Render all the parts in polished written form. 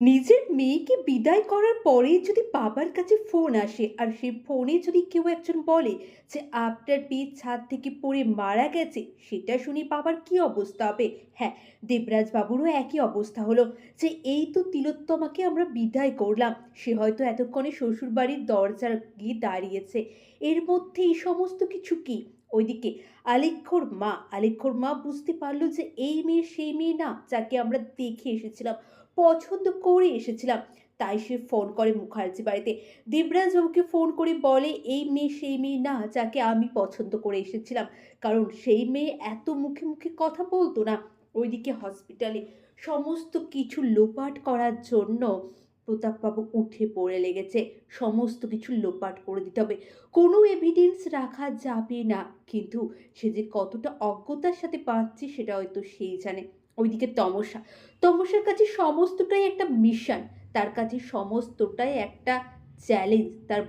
নিজের মেয়েকে বিদায় করার পরেই যদি বাবার কাছে ফোন আসে আর সেই ফোনে যদি কেউ একজন বলে যে আপনার মেয়ে ছাদ থেকে পড়ে মারা গেছে, সেটা শুনে বাবার কি অবস্থা হবে? হ্যাঁ, দেবরাজ বাবুরও একই অবস্থা হলো যে এই তো তিলোত্তমাকে আমরা বিদায় করলাম, সে হয়তো এতক্ষণে শ্বশুর বাড়ির দরজার গিয়ে দাঁড়িয়েছে। এর মধ্যে এই সমস্ত কিছু কি? ওইদিকে আলেখ্যর মা বুঝতে পারলো যে এই মেয়ে সেই মেয়ে না যাকে আমরা দেখে এসেছিলাম, পছন্দ করে এসেছিলাম। তাই সে ফোন করে মুখার্জি বাড়িতে। দেবরাজ বাবুকে ফোন করে বলে, "এই মেয়ে সেই মেয়ে না যাকে আমি পছন্দ করে এসেছিলাম।" কারণ সেই মেয়ে এত মুখে, মুখে কথা বলতো না। ওইদিকে হসপিটালে সমস্ত কিছু লোপাট করার জন্য প্রতাপবাবু উঠে পড়ে লেগেছে। সমস্ত কিছু লোপাট করে দিতে হবে। কোনো এভিডেন্স রাখা যাবে না। কিন্তু সে যে কতটা অজ্ঞতার সাথে বাঁচছে সেটা হয়তো সেই জানে। ওইদিকে তমসার কাছে সমস্তটাই একটা মিশন। তার কাছে সমস্তটাই একটা চ্যালেঞ্জ। তার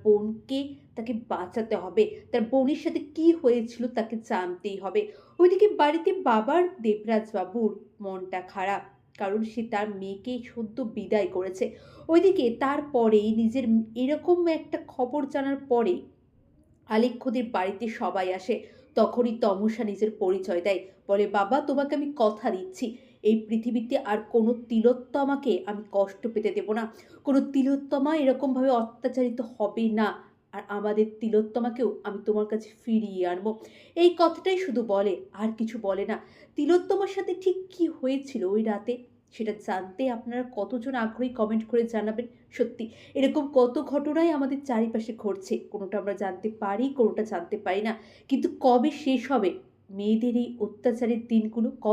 বোনকে তাকে বাঁচাতে হবে। তার বোনের সাথে কি হয়েছিল তাকে জানতেই হবে। ওইদিকে বাড়িতে বাবার দেবরাজ বাবুর মনটা খারাপ। কারণ সে তার মেয়েকে সদ্য বিদায় করেছে। ওইদিকে তারপরেই নিজের এরকম একটা খবর জানার পরে আলেখ্যদের বাড়িতে সবাই আসে। তখনই তমসা নিজের পরিচয় দেয়। বলে, "বাবা, তোমাকে আমি কথা দিচ্ছি, এই পৃথিবীতে আর কোনো তিলোত্তমাকে আমি কষ্ট পেতে দেব না। কোনো তিলোত্তমা এরকমভাবে অত্যাচারিত হবে না। আর আমাদের তিলোত্তমাকেও আমি তোমার কাছে ফিরিয়ে আনবো।" এই কথাটাই শুধু বলে, আর কিছু বলে না। তিলোত্তমার সাথে ঠিক কী হয়েছিল ওই রাতে সেটা জানতে আপনারা কতজন আগ্রহী কমেন্ট করে জানাবেন। সত্যি এরকম কত ঘটনাই আমাদের চারিপাশে ঘটছে, কোনোটা আমরা জানতে পারি, কোনোটা জানতে পারি না। কিন্তু কবে শেষ হবে মেয়েদের এই অত্যাচারের দিনগুলো? কবে